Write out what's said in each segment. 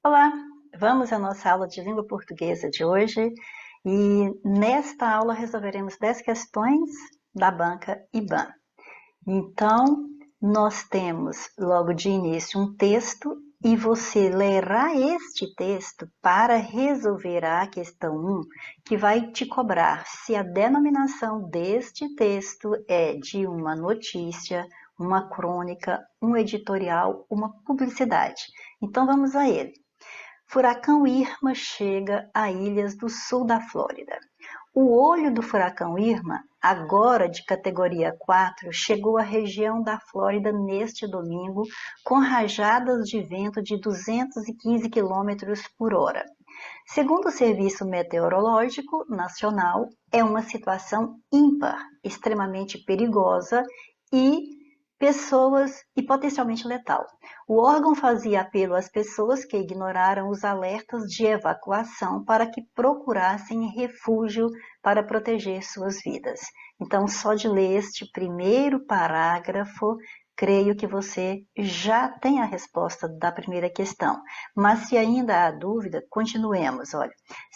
Olá, vamos à nossa aula de língua portuguesa de hoje e nesta aula resolveremos 10 questões da banca IBAN. Então, nós temos logo de início um texto e você lerá este texto para resolver a questão 1, que vai te cobrar se a denominação deste texto é de uma notícia, uma crônica, um editorial, uma publicidade. Então, vamos a ele. Furacão Irma chega a ilhas do sul da Flórida. O olho do furacão Irma, agora de categoria 4, chegou à região da Flórida neste domingo com rajadas de vento de 215 km por hora. Segundo o Serviço Meteorológico Nacional, é uma situação ímpar, extremamente perigosa e potencialmente letal. O órgão fazia apelo às pessoas que ignoraram os alertas de evacuação para que procurassem refúgio para proteger suas vidas. Então, só de ler este primeiro parágrafo, creio que você já tem a resposta da primeira questão. Mas se ainda há dúvida, continuemos. Olha,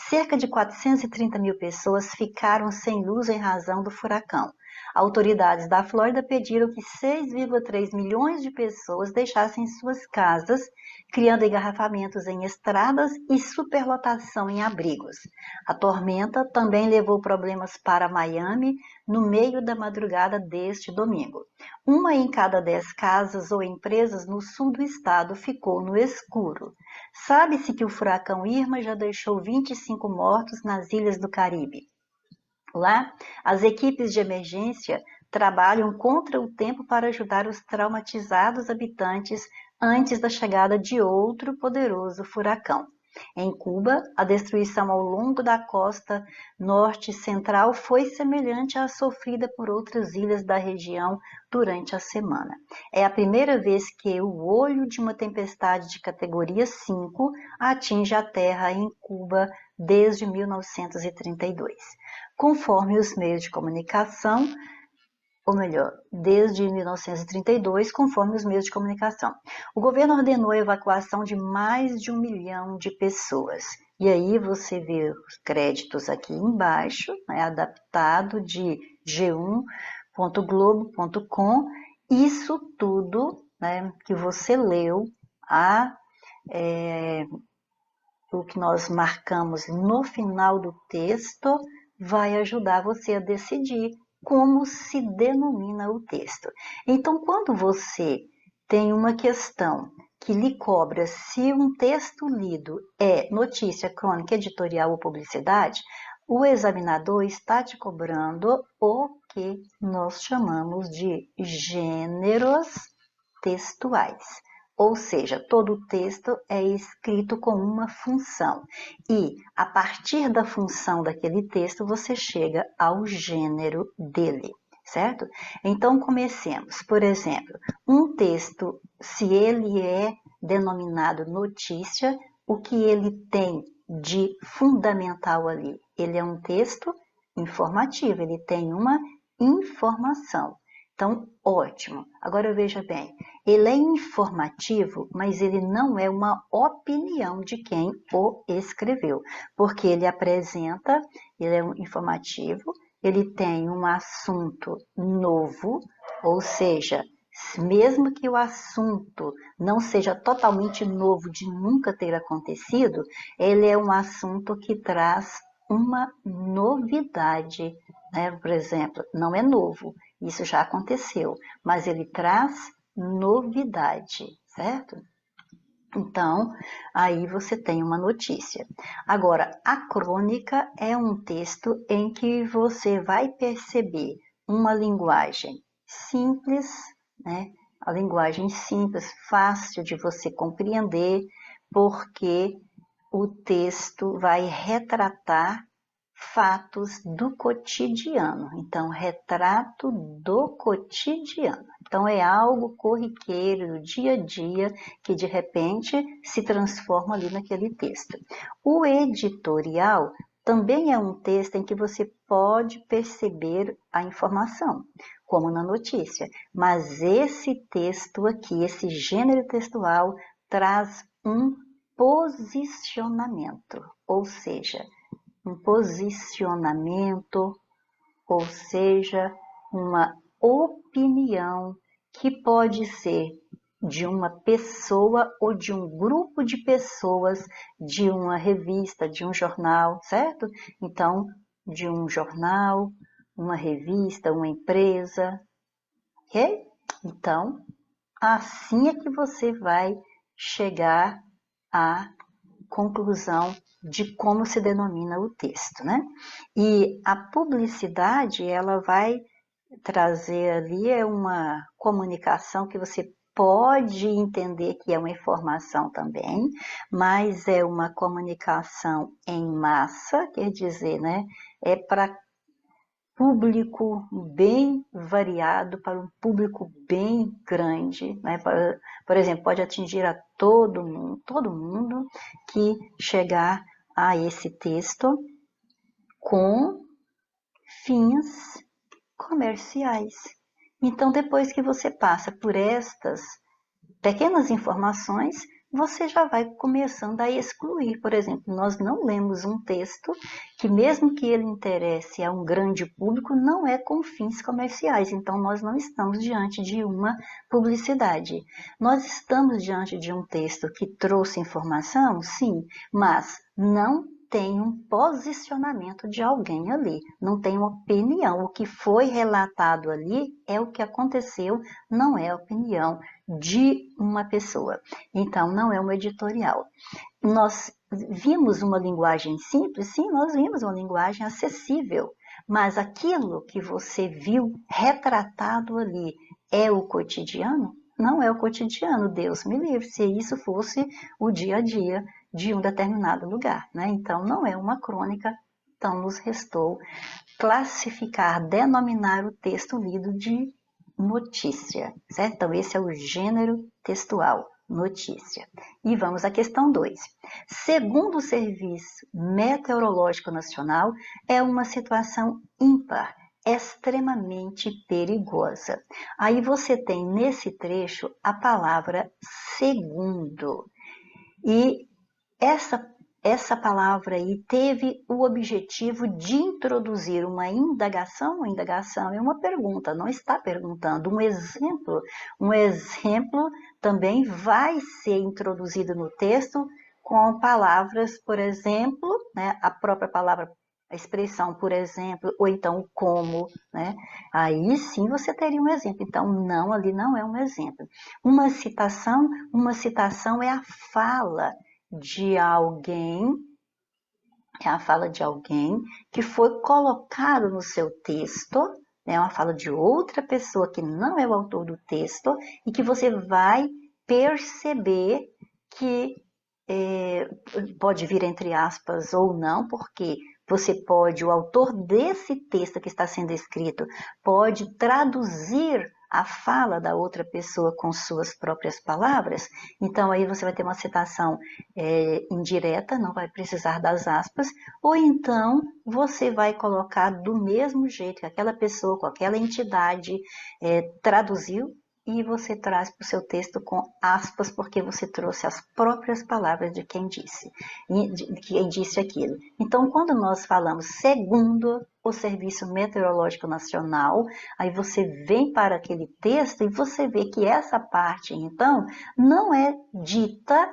cerca de 430 mil pessoas ficaram sem luz em razão do furacão. Autoridades da Flórida pediram que 6,3 milhões de pessoas deixassem suas casas, criando engarrafamentos em estradas e superlotação em abrigos. A tormenta também levou problemas para Miami no meio da madrugada deste domingo. Uma em cada 10 casas ou empresas no sul do estado ficou no escuro. Sabe-se que o furacão Irma já deixou 25 mortos nas ilhas do Caribe. Lá, as equipes de emergência trabalham contra o tempo para ajudar os traumatizados habitantes antes da chegada de outro poderoso furacão. Em Cuba, a destruição ao longo da costa norte central foi semelhante à sofrida por outras ilhas da região durante a semana. É a primeira vez que o olho de uma tempestade de categoria 5 atinge a terra em Cuba desde 1932. Conforme os meios de comunicação, ou melhor, desde 1932, conforme os meios de comunicação. O governo ordenou a evacuação de mais de 1 milhão de pessoas. E aí você vê os créditos aqui embaixo, adaptado de g1.globo.com. Isso tudo que você leu, o que nós marcamos no final do texto, vai ajudar você a decidir como se denomina o texto. Então, quando você tem uma questão que lhe cobra se um texto lido é notícia, crônica, editorial ou publicidade, o examinador está te cobrando o que nós chamamos de gêneros textuais. Ou seja, todo o texto é escrito com uma função. E, a partir da função daquele texto, você chega ao gênero dele, certo? Então, comecemos. Por exemplo, um texto, se ele é denominado notícia, o que ele tem de fundamental ali? Ele é um texto informativo, ele tem uma informação. Então, ótimo. Agora veja bem, ele é informativo, mas ele não é uma opinião de quem o escreveu, porque ele apresenta, ele é um informativo, ele tem um assunto novo, ou seja, mesmo que o assunto não seja totalmente novo de nunca ter acontecido, ele é um assunto que traz uma novidade, Por exemplo, não é novo, isso já aconteceu, mas ele traz novidade, certo? Então, aí você tem uma notícia. Agora, a crônica é um texto em que você vai perceber uma linguagem simples, A linguagem simples, fácil de você compreender, porque o texto vai retratar fatos do cotidiano. Então, retrato do cotidiano. Então, é algo corriqueiro, do dia a dia, que de repente se transforma ali naquele texto. O editorial também é um texto em que você pode perceber a informação, como na notícia. Mas esse texto aqui, esse gênero textual, traz um posicionamento, ou seja, um posicionamento, ou seja, uma opinião que pode ser de uma pessoa ou de um grupo de pessoas, de uma revista, de um jornal, certo? Então, de um jornal, uma revista, uma empresa, ok? Então, assim é que você vai chegar à conclusão de como se denomina o texto, né? E a publicidade, ela vai trazer ali uma comunicação que você pode entender que é uma informação também, mas é uma comunicação em massa, quer dizer, né? É para público bem variado, para um público bem grande, né? Por exemplo, pode atingir a todo mundo que chegar a esse texto com fins comerciais. Então, depois que você passa por estas pequenas informações, você já vai começando a excluir. Por exemplo, nós não lemos um texto que, mesmo que ele interesse a um grande público, não é com fins comerciais. Então, nós não estamos diante de uma publicidade. Nós estamos diante de um texto que trouxe informação, sim, mas não tem um posicionamento de alguém ali, não tem uma opinião. O que foi relatado ali é o que aconteceu, não é a opinião de uma pessoa. Então, não é um editorial. Nós vimos uma linguagem simples? Sim, nós vimos uma linguagem acessível, mas aquilo que você viu retratado ali é o cotidiano? Não é o cotidiano, Deus me livre, se isso fosse o dia a dia de um determinado lugar, né? Então, não é uma crônica, então nos restou classificar, denominar o texto lido de notícia, certo? Então, esse é o gênero textual, notícia. E vamos à questão 2. Segundo o Serviço Meteorológico Nacional, é uma situação ímpar, extremamente perigosa. Aí você tem nesse trecho a palavra segundo. E essa palavra aí teve o objetivo de introduzir uma indagação. Uma indagação é uma pergunta, não está perguntando. Um exemplo também vai ser introduzido no texto com palavras, por exemplo, né, a própria palavra, a expressão, por exemplo, ou então como, né? Aí sim você teria um exemplo. Então, não, ali não é um exemplo. Uma citação é a fala de alguém, é a fala de alguém que foi colocado no seu texto, é uma fala de outra pessoa que não é o autor do texto e que você vai perceber que pode vir entre aspas ou não, porque o autor desse texto que está sendo escrito, pode traduzir a fala da outra pessoa com suas próprias palavras. Então, aí você vai ter uma citação indireta, não vai precisar das aspas, ou então você vai colocar do mesmo jeito que aquela pessoa, com aquela entidade traduziu, e você traz para o seu texto com aspas, porque você trouxe as próprias palavras de quem disse aquilo. Então, quando nós falamos segundo o Serviço Meteorológico Nacional, aí você vem para aquele texto e você vê que essa parte, então, não é dita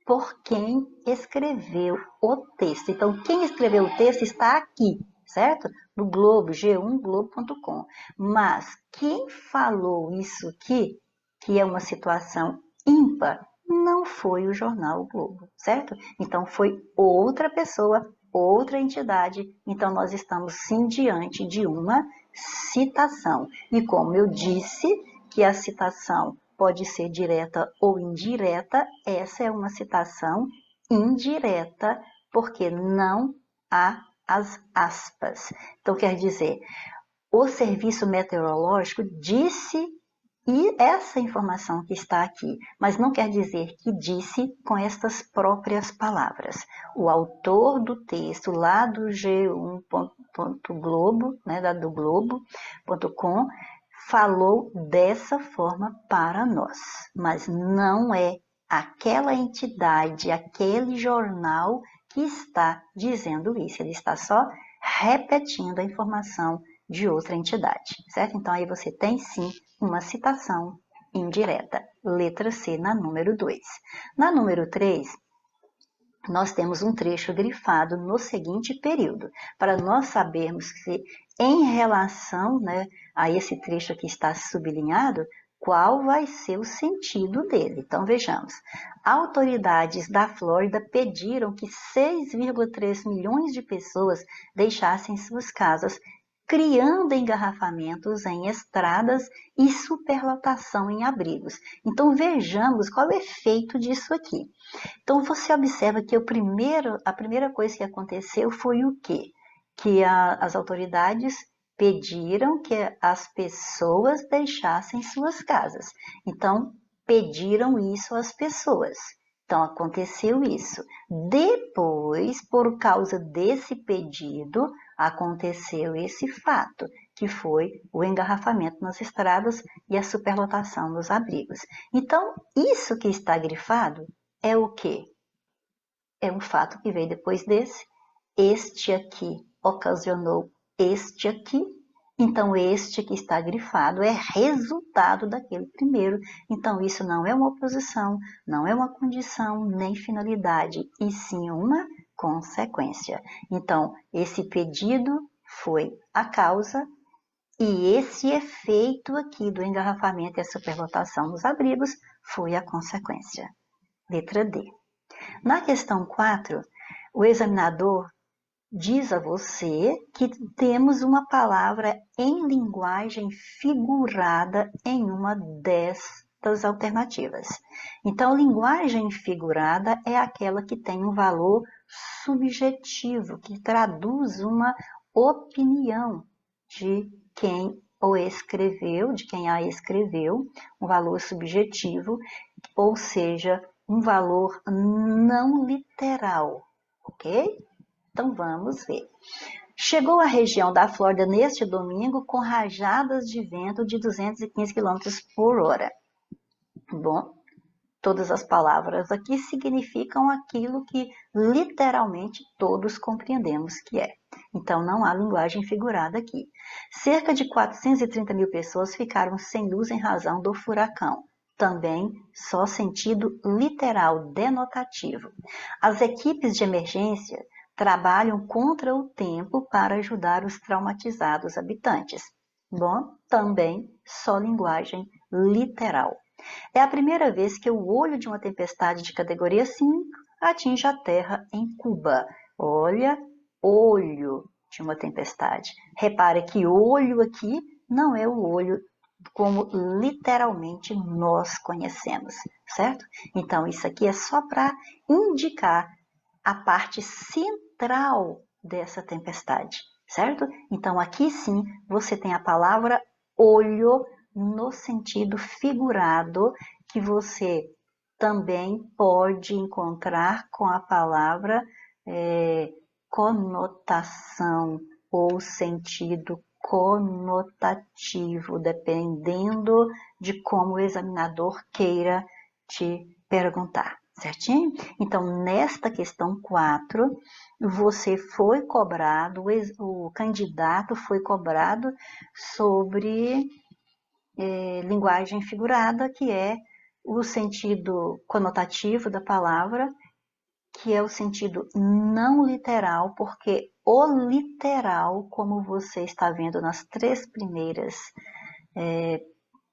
por quem escreveu o texto. Então, quem escreveu o texto está aqui, certo? No Globo, g1globo.com. Mas quem falou isso aqui, que é uma situação ímpar, não foi o jornal o Globo, certo? Então, foi outra pessoa, outra entidade. Então, nós estamos sim diante de uma citação. E como eu disse, que a citação pode ser direta ou indireta, essa é uma citação indireta, porque não há as aspas. Então, quer dizer, o Serviço Meteorológico disse e essa informação que está aqui, mas não quer dizer que disse com estas próprias palavras. O autor do texto lá do g1.globo, né, do globo.com, falou dessa forma para nós, mas não é aquela entidade, aquele jornal que está dizendo isso. Ele está só repetindo a informação de outra entidade, certo? Então, aí você tem sim uma citação indireta. Letra C na número 2. Na número 3, nós temos um trecho grifado no seguinte período, para nós sabermos que, em relação, né, a esse trecho que está sublinhado, qual vai ser o sentido dele. Então, vejamos. Autoridades da Flórida pediram que 6,3 milhões de pessoas deixassem suas casas, criando engarrafamentos em estradas e superlotação em abrigos. Então, vejamos qual é o efeito disso aqui. Então, você observa que a primeira coisa que aconteceu foi o quê? Que as autoridades pediram que as pessoas deixassem suas casas. Então, pediram isso às pessoas. Então, aconteceu isso. Depois, por causa desse pedido, aconteceu esse fato, que foi o engarrafamento nas estradas e a superlotação nos abrigos. Então, isso que está grifado é o quê? É um fato que veio depois desse. Este aqui ocasionou este aqui. Então, este que está grifado é resultado daquele primeiro. Então, isso não é uma oposição, não é uma condição, nem finalidade, e sim uma consequência. Então, esse pedido foi a causa e esse efeito aqui do engarrafamento e a superlotação nos abrigos foi a consequência. Letra D. Na questão 4, o examinador diz a você que temos uma palavra em linguagem figurada em uma destas alternativas. Então, linguagem figurada é aquela que tem um valor subjetivo, que traduz uma opinião de quem o escreveu, de quem a escreveu, um valor subjetivo, ou seja, um valor não literal, ok? Então vamos ver. Chegou à região da Flórida neste domingo com rajadas de vento de 215 km por hora. Bom, todas as palavras aqui significam aquilo que literalmente todos compreendemos que é. Então não há linguagem figurada aqui. Cerca de 430 mil pessoas ficaram sem luz em razão do furacão. Também só sentido literal denotativo. As equipes de emergência trabalham contra o tempo para ajudar os traumatizados habitantes. Bom, também só linguagem literal. É a primeira vez que o olho de uma tempestade de categoria 5 atinge a Terra em Cuba. Olha, olho de uma tempestade. Repare que olho aqui não é o olho como literalmente nós conhecemos, certo? Então, isso aqui é só para indicar a parte central dessa tempestade, certo? Então, aqui sim, você tem a palavra olho no sentido figurado, que você também pode encontrar com a palavra conotação ou sentido conotativo, dependendo de como o examinador queira te perguntar. Certinho? Então, nesta questão 4, você foi cobrado, o candidato foi cobrado sobre linguagem figurada, que é o sentido conotativo da palavra, que é o sentido não literal, porque o literal, como você está vendo nas 3 primeiras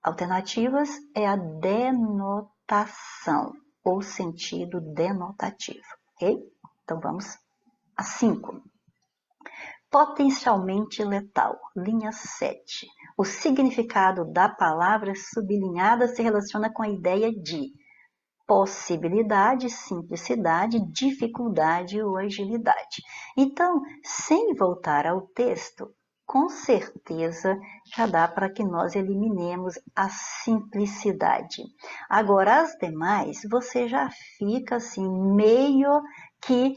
alternativas, é a denotação, ou sentido denotativo, ok? Então vamos a 5. Potencialmente letal, linha 7. O significado da palavra sublinhada se relaciona com a ideia de possibilidade, simplicidade, dificuldade ou agilidade. Então, sem voltar ao texto, com certeza já dá para que nós eliminemos a simplicidade. Agora, as demais, você já fica assim, meio que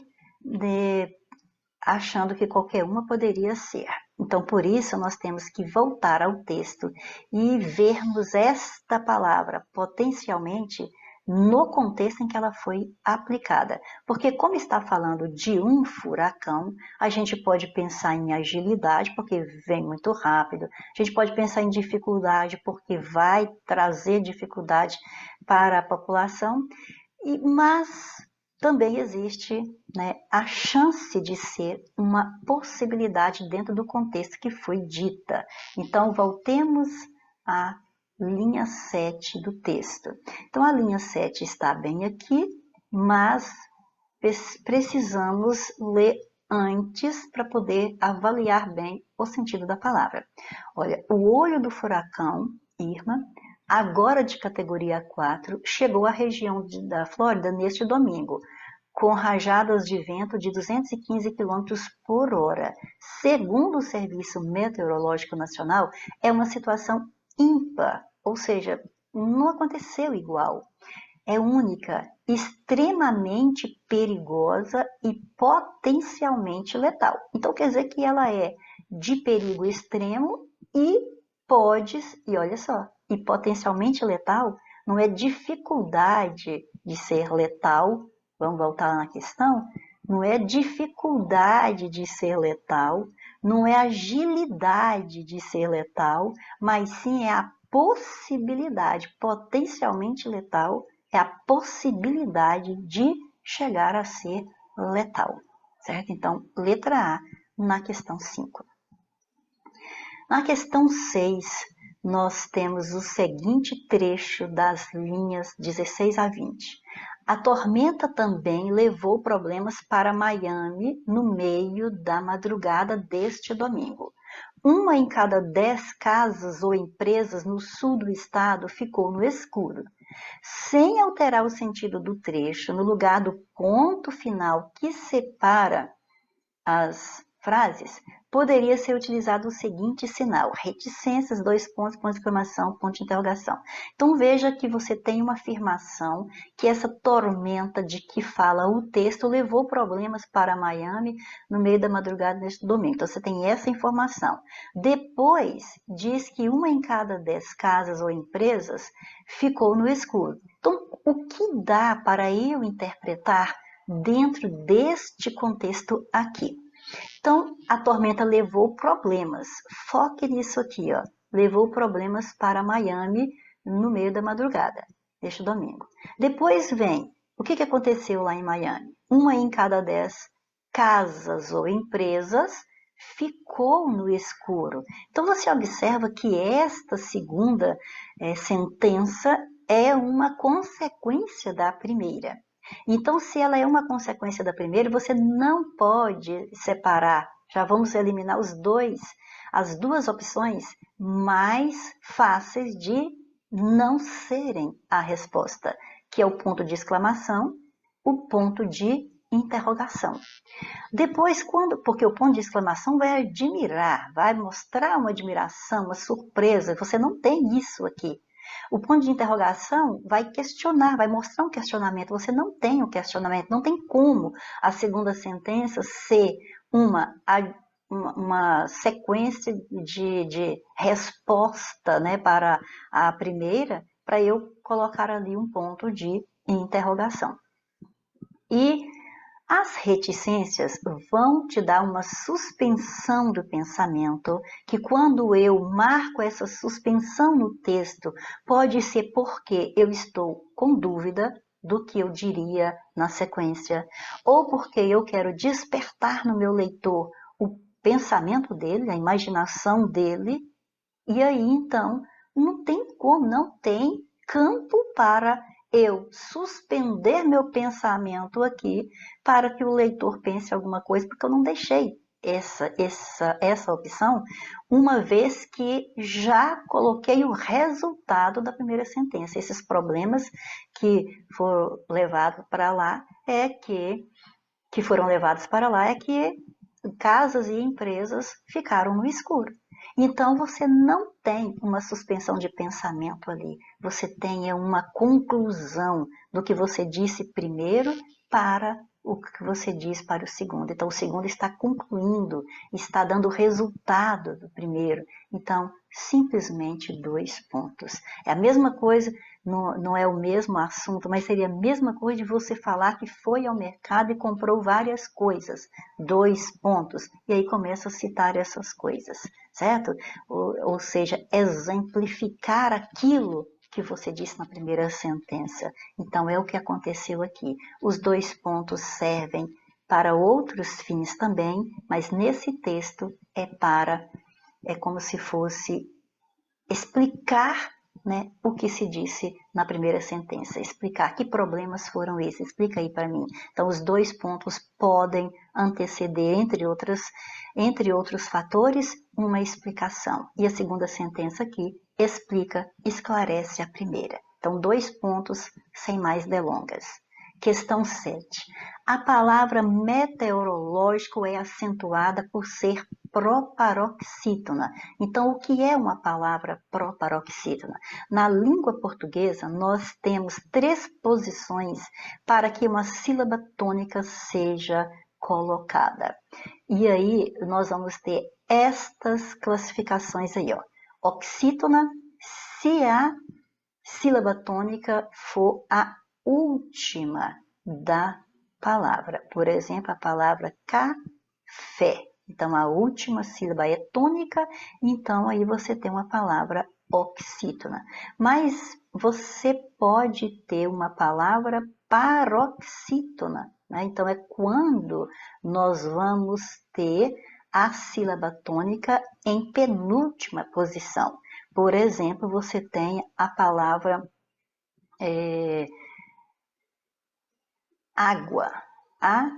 achando que qualquer uma poderia ser. Então, por isso, nós temos que voltar ao texto e vermos esta palavra, potencialmente, no contexto em que ela foi aplicada. Porque como está falando de um furacão, a gente pode pensar em agilidade, porque vem muito rápido. A gente pode pensar em dificuldade, porque vai trazer dificuldade para a população. Mas também existe, né, a chance de ser uma possibilidade dentro do contexto que foi dita. Então, voltemos à linha 7 do texto. Então, a linha 7 está bem aqui, mas precisamos ler antes para poder avaliar bem o sentido da palavra. Olha, o olho do furacão Irma, agora de categoria 4, chegou à região da Flórida neste domingo, com rajadas de vento de 215 km por hora. Segundo o Serviço Meteorológico Nacional, é uma situação ímpar, ou seja, não aconteceu igual. É única, extremamente perigosa e potencialmente letal. Então quer dizer que ela é de perigo extremo e e olha só, e potencialmente letal não é dificuldade de ser letal, vamos voltar na questão, não é dificuldade de ser letal, não é agilidade de ser letal, mas sim é a possibilidade potencialmente letal, é a possibilidade de chegar a ser letal, certo? Então, letra A na questão 5. Na questão 6, nós temos o seguinte trecho das linhas 16 a 20. A tormenta também levou problemas para Miami no meio da madrugada deste domingo. Uma em cada 10 casas ou empresas no sul do estado ficou no escuro. Sem alterar o sentido do trecho, no lugar do ponto final que separa as frases, poderia ser utilizado o seguinte sinal: reticências, dois pontos, ponto de exclamação, ponto de interrogação. Então veja que você tem uma afirmação que essa tormenta de que fala o texto levou problemas para Miami no meio da madrugada deste domingo. Então você tem essa informação. Depois diz que uma em cada 10 casas ou empresas ficou no escuro. Então o que dá para eu interpretar dentro deste contexto aqui? Então, a tormenta levou problemas. Foque nisso aqui, ó. Levou problemas para Miami no meio da madrugada, deste domingo. Depois vem, o que aconteceu lá em Miami? Uma em cada 10 casas ou empresas ficou no escuro. Então, você observa que esta segunda sentença é uma consequência da primeira. Então, se ela é uma consequência da primeira, você não pode separar. Já vamos eliminar as duas opções mais fáceis de não serem a resposta, que é o ponto de exclamação, o ponto de interrogação. Depois, porque o ponto de exclamação vai admirar, vai mostrar uma admiração, uma surpresa, você não tem isso aqui. O ponto de interrogação vai questionar, vai mostrar um questionamento. Você não tem o questionamento, não tem como a segunda sentença ser uma sequência de resposta, né, para a primeira, para eu colocar ali um ponto de interrogação. E as reticências vão te dar uma suspensão do pensamento, que quando eu marco essa suspensão no texto, pode ser porque eu estou com dúvida do que eu diria na sequência, ou porque eu quero despertar no meu leitor o pensamento dele, a imaginação dele, e aí então não tem como, não tem campo para eu suspender meu pensamento aqui para que o leitor pense alguma coisa, porque eu não deixei essa opção, uma vez que já coloquei o resultado da primeira sentença. Esses problemas que foram levados para lá casas e empresas ficaram no escuro. Então, você não tem uma suspensão de pensamento ali. Você tem uma conclusão do que você disse primeiro para o que você diz para o segundo. Então, o segundo está concluindo, está dando o resultado do primeiro. Então, simplesmente 2 pontos. É a mesma coisa, não é o mesmo assunto, mas seria a mesma coisa de você falar que foi ao mercado e comprou várias coisas. 2 pontos. E aí começa a citar essas coisas, certo? Ou seja, exemplificar aquilo que você disse na primeira sentença. Então, é o que aconteceu aqui. Os 2 pontos servem para outros fins também, mas nesse texto é como se fosse explicar, né, o que se disse na primeira sentença, explicar que problemas foram esses, explica aí para mim. Então, os 2 pontos podem anteceder, entre outros fatores, uma explicação. E a segunda sentença aqui explica, esclarece a primeira. Então, 2 pontos sem mais delongas. Questão 7. A palavra meteorológico é acentuada por ser proparoxítona. Então, o que é uma palavra proparoxítona? Na língua portuguesa, nós temos 3 posições para que uma sílaba tônica seja colocada. E aí, nós vamos ter estas classificações aí, ó. Oxítona, se a sílaba tônica for a última da palavra. Por exemplo, a palavra café. Então, a última sílaba é tônica, então aí você tem uma palavra oxítona. Mas você pode ter uma palavra paroxítona, né? Então, é quando nós vamos ter a sílaba tônica em penúltima posição. Por exemplo, você tem a palavra água, água.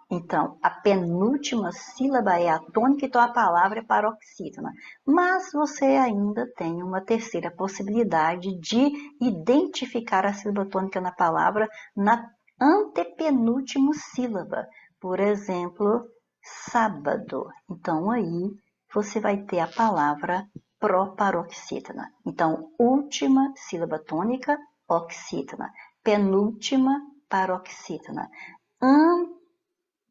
Então, a penúltima sílaba é a tônica, então a palavra é paroxítona. Mas você ainda tem uma terceira possibilidade de identificar a sílaba tônica na palavra na antepenúltima sílaba. Por exemplo, sábado. Então, aí você vai ter a palavra proparoxítona. Então, última sílaba tônica, oxítona. Penúltima, paroxítona.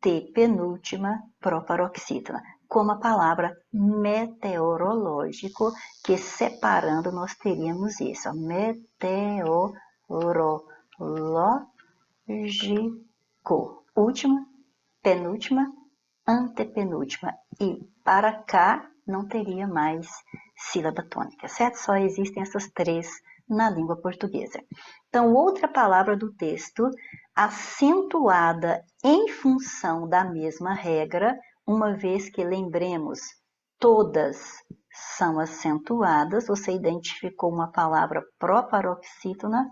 Antepenúltima, proparoxítona. Como a palavra meteorológico, que separando nós teríamos isso. Meteorológico. Última, penúltima, antepenúltima. E para cá não teria mais sílaba tônica, certo? Só existem essas 3 na língua portuguesa. Então, outra palavra do texto, acentuada em função da mesma regra, uma vez que lembremos, todas são acentuadas, você identificou uma palavra proparoxítona,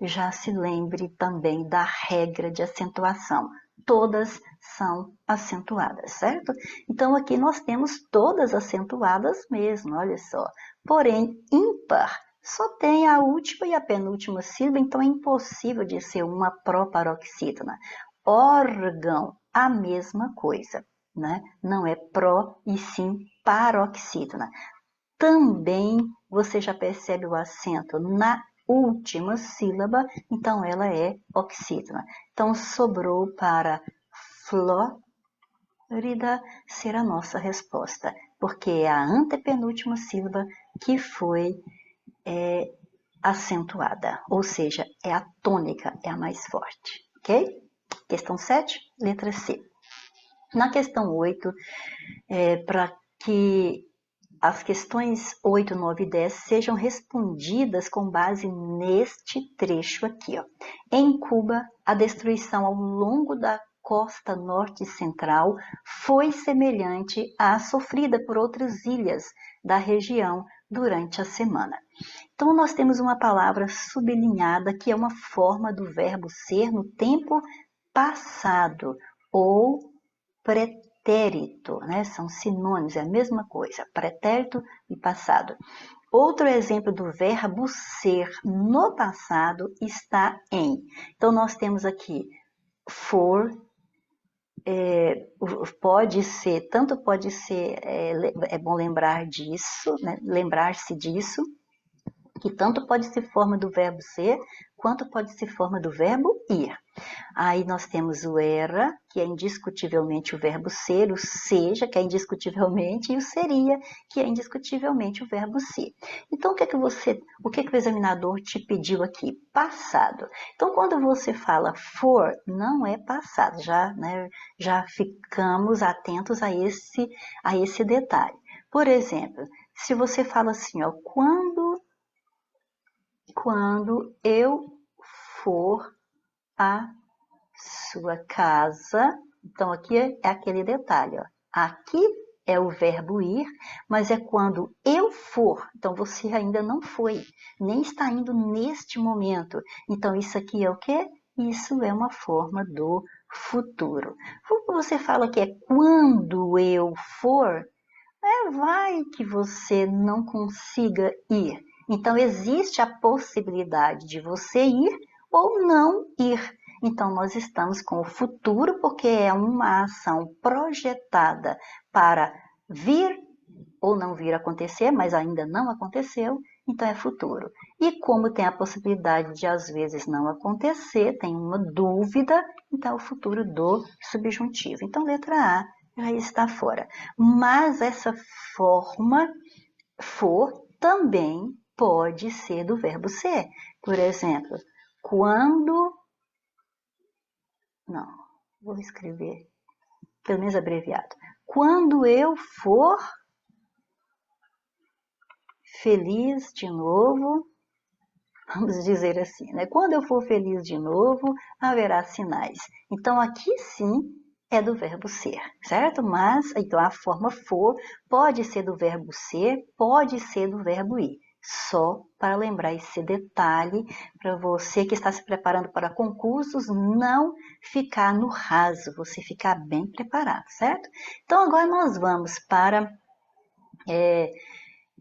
já se lembre também da regra de acentuação. Todas são acentuadas, certo? Então, aqui nós temos todas acentuadas mesmo, olha só. Porém, ímpar só tem a última e a penúltima sílaba, então é impossível de ser uma proparoxítona. Órgão, a mesma coisa, né? Não é pró e sim paroxítona. Também você já percebe o acento na última sílaba, então ela é oxítona. Então, sobrou para Flórida ser a nossa resposta, porque é a antepenúltima sílaba que foi acentuada, ou seja, é a tônica, é a mais forte, ok? Questão 7, letra C. Na questão 8, para que as questões 8, 9 e 10 sejam respondidas com base neste trecho aqui. Ó. Em Cuba, a destruição ao longo da costa norte central foi semelhante à sofrida por outras ilhas da região durante a semana. Então, nós temos uma palavra sublinhada que é uma forma do verbo ser no tempo passado ou pretérito, né? São sinônimos, é a mesma coisa, pretérito e passado. Outro exemplo do verbo ser no passado está em. Então, nós temos aqui for, pode ser, tanto pode ser, é bom lembrar disso, né? Lembrar-se disso, que tanto pode ser forma do verbo ser, quanto pode ser forma do verbo ir. Aí nós temos o era, que é indiscutivelmente o verbo ser, o seja, que é indiscutivelmente, e o seria, que é indiscutivelmente o verbo ser. Então, o que o examinador te pediu aqui? Passado. Então, quando você fala for, não é passado, já ficamos atentos a esse detalhe. Por exemplo, se você fala assim, ó, quando eu for à sua casa, então aqui é aquele detalhe, ó. Aqui é o verbo ir, mas é quando eu for, então você ainda não foi, nem está indo neste momento. Então isso aqui é o quê? Isso é uma forma do futuro. Quando você fala que é quando eu for, vai que você não consiga ir. Então, existe a possibilidade de você ir ou não ir. Então, nós estamos com o futuro, porque é uma ação projetada para vir ou não vir a acontecer, mas ainda não aconteceu, então é futuro. E como tem a possibilidade de às vezes não acontecer, tem uma dúvida, então é o futuro do subjuntivo. Então, letra A já está fora. Mas essa forma for também pode ser do verbo ser. Por exemplo, quando... Não, vou escrever, pelo menos abreviado. Quando eu for feliz de novo, vamos dizer assim, né? Quando eu for feliz de novo, haverá sinais. Então, aqui sim é do verbo ser, certo? Mas, então, a forma for pode ser do verbo ser, pode ser do verbo ir. Só para lembrar esse detalhe, para você que está se preparando para concursos, não ficar no raso, você ficar bem preparado, certo? Então, agora nós vamos para...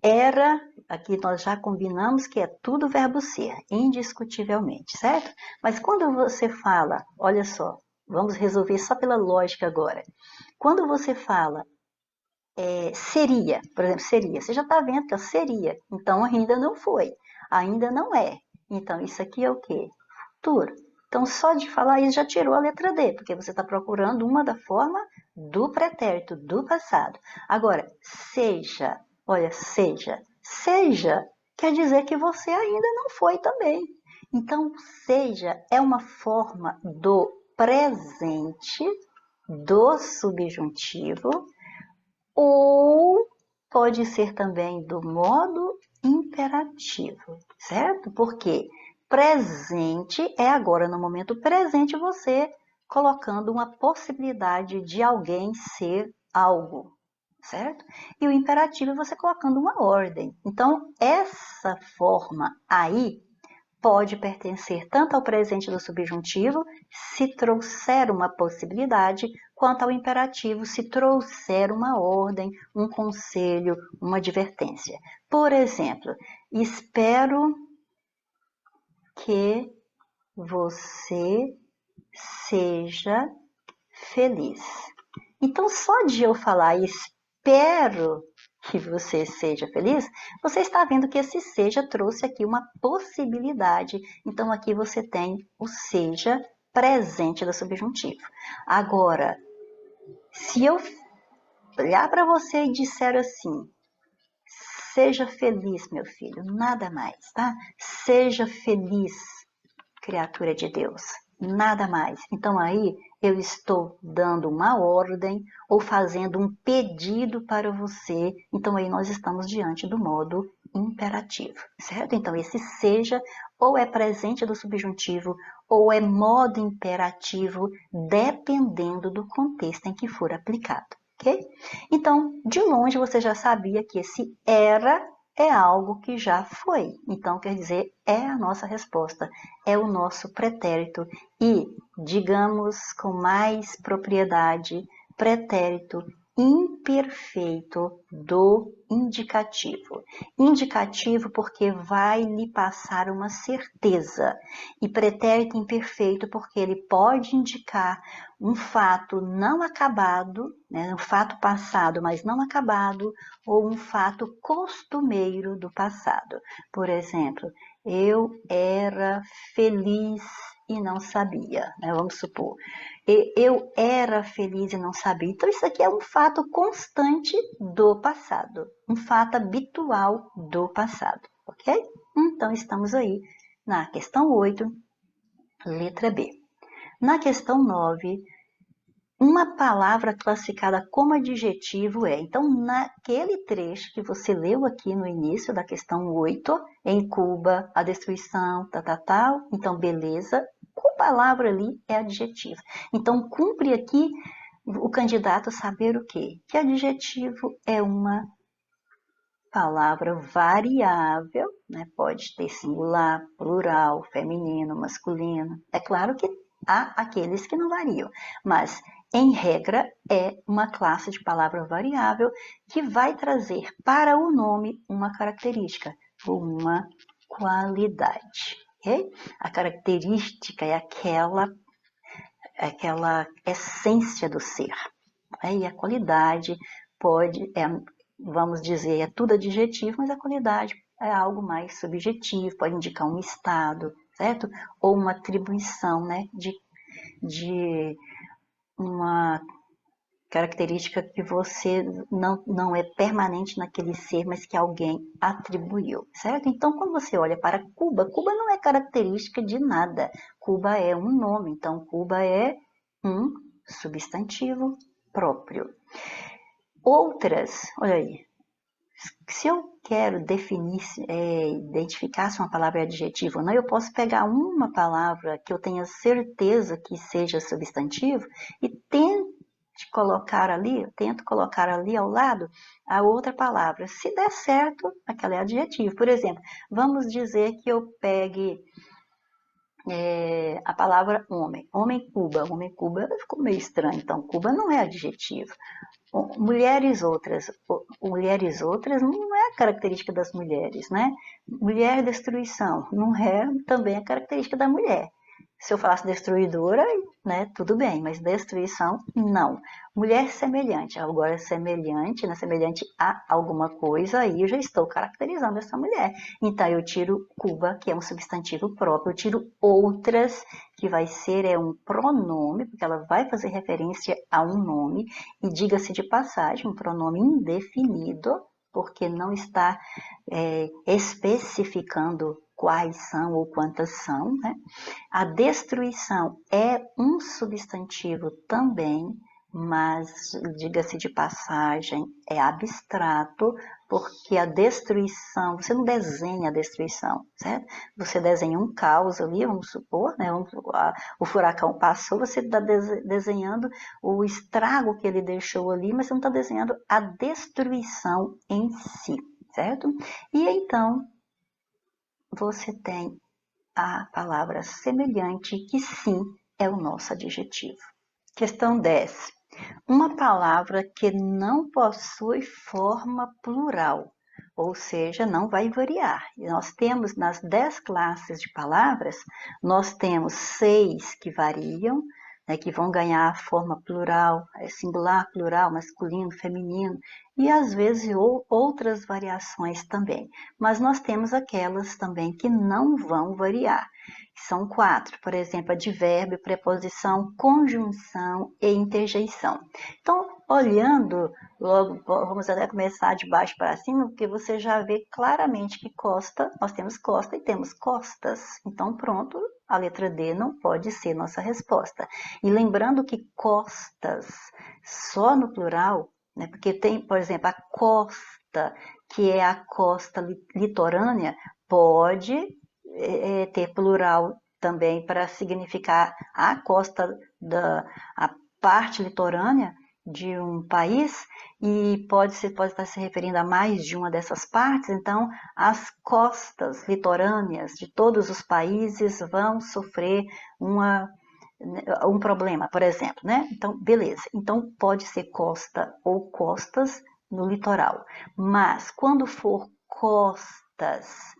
era, aqui nós já combinamos que é tudo verbo ser, indiscutivelmente, certo? Mas quando você fala, olha só, vamos resolver só pela lógica agora. Quando você fala seria, por exemplo, seria, você já está vendo que é seria, então ainda não foi, ainda não é. Então isso aqui é o quê? Futuro. Então só de falar isso já tirou a letra D, porque você está procurando uma da forma do pretérito, do passado. Agora, seja, olha, seja quer dizer que você ainda não foi também. Então, seja é uma forma do presente, do subjuntivo, ou pode ser também do modo imperativo, certo? Porque presente é agora, no momento presente, você colocando uma possibilidade de alguém ser algo, certo? E o imperativo é você colocando uma ordem. Então, essa forma aí pode pertencer tanto ao presente do subjuntivo, se trouxer uma possibilidade, quanto ao imperativo, se trouxer uma ordem, um conselho, uma advertência. Por exemplo, espero que você seja feliz. Então, só de eu falar espero que você seja feliz, você está vendo que esse seja trouxe aqui uma possibilidade. Então, aqui você tem o seja presente do subjuntivo. Agora, se eu olhar para você e disser assim, seja feliz, meu filho, nada mais, tá? Seja feliz, criatura de Deus, nada mais. Então aí eu estou dando uma ordem ou fazendo um pedido para você. Então aí nós estamos diante do modo imperativo, certo? Então esse seja ou é presente do subjuntivo ou é modo imperativo, dependendo do contexto em que for aplicado, ok? Então, de longe você já sabia que esse era é algo que já foi. Então, quer dizer, é a nossa resposta, é o nosso pretérito. E, digamos com mais propriedade, pretérito imperfeito do indicativo. Indicativo porque vai lhe passar uma certeza. E pretérito imperfeito porque ele pode indicar um fato não acabado, né, um fato passado, mas não acabado, ou um fato costumeiro do passado. Por exemplo, eu era feliz e não sabia, né? Vamos supor, eu era feliz e não sabia. Então, isso aqui é um fato constante do passado, um fato habitual do passado, ok? Então, estamos aí na questão 8, letra B. Na questão 9, uma palavra classificada como adjetivo é. Então, naquele trecho que você leu aqui no início da questão 8, em Cuba, a destruição, tal. Então, beleza. Qual palavra ali é adjetivo? Então, cumpre aqui o candidato saber o quê? Que adjetivo é uma palavra variável, né? Pode ter singular, plural, feminino, masculino. É claro que há aqueles que não variam, mas em regra é uma classe de palavra variável que vai trazer para o nome uma característica, uma qualidade. Okay? A característica é aquela essência do ser. E a qualidade pode, vamos dizer, é tudo adjetivo, mas a qualidade é algo mais subjetivo, pode indicar um estado, certo? Ou uma atribuição, né, de uma característica que você não é permanente naquele ser, mas que alguém atribuiu, certo? Então, quando você olha para Cuba, Cuba não é característica de nada. Cuba é um nome, então Cuba é um substantivo próprio. Outras, olha aí, se eu quero definir, identificar se uma palavra é adjetivo ou não, eu posso pegar uma palavra que eu tenha certeza que seja substantivo e tento colocar ali ao lado a outra palavra. Se der certo, aquela é adjetivo. Por exemplo, vamos dizer que eu pegue a palavra homem. Homem Cuba ficou meio estranho, então Cuba não é adjetivo. Mulheres outras não é a característica das mulheres, né? Mulher destruição não é também a característica da mulher. Se eu falasse destruidora, né, tudo bem, mas destruição, não. Mulher semelhante, agora semelhante, né, semelhante a alguma coisa, aí eu já estou caracterizando essa mulher. Então eu tiro Cuba, que é um substantivo próprio, eu tiro outras, que vai ser um pronome, porque ela vai fazer referência a um nome, e diga-se de passagem, um pronome indefinido, porque não está especificando quais são ou quantas são, né? A destruição é um substantivo também, mas, diga-se de passagem, é abstrato, porque a destruição, você não desenha a destruição, certo? Você desenha um caos ali, vamos supor, né? O furacão passou, você está desenhando o estrago que ele deixou ali, mas você não está desenhando a destruição em si, certo? E então, você tem a palavra semelhante, que sim é o nosso adjetivo. Questão 10. Uma palavra que não possui forma plural, ou seja, não vai variar. E nós temos nas 10 classes de palavras, nós temos 6 que variam, né, que vão ganhar a forma plural, singular, plural, masculino, feminino, e às vezes outras variações também. Mas nós temos aquelas também que não vão variar. São 4, por exemplo, advérbio, preposição, conjunção e interjeição. Então, olhando, logo vamos até começar de baixo para cima, porque você já vê claramente que costa, nós temos costa e temos costas. Então, pronto, a letra D não pode ser nossa resposta. E lembrando que costas, só no plural, né, porque tem, por exemplo, a costa, que é a costa litorânea, pode ter plural também para significar a costa a parte litorânea de um país e pode estar se referindo a mais de uma dessas partes. Então, as costas litorâneas de todos os países vão sofrer uma um problema, por exemplo, né? Então, beleza. Então, pode ser costa ou costas no litoral. Mas, quando for costas,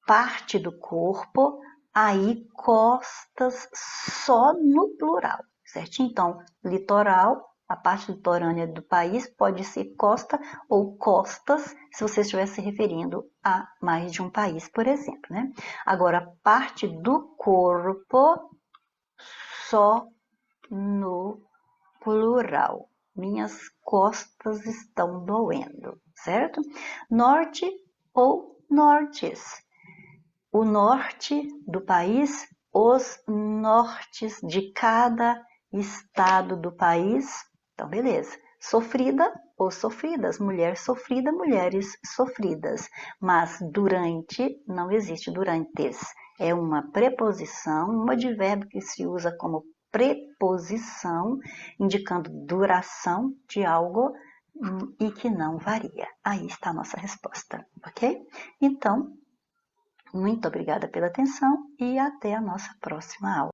parte do corpo, aí costas só no plural, certinho? Então, litoral, a parte litorânea do país pode ser costa ou costas, se você estiver se referindo a mais de um país, por exemplo, né? Agora, parte do corpo só no plural. Minhas costas estão doendo, certo? Norte ou nortes. O norte do país, os nortes de cada estado do país. Então, beleza. Sofrida ou sofridas, mulher sofrida, mulheres sofridas. Mas durante não existe durantes. É uma preposição, um advérbio que se usa como preposição, indicando duração de algo e que não varia. Aí está a nossa resposta, ok? Então, muito obrigada pela atenção e até a nossa próxima aula.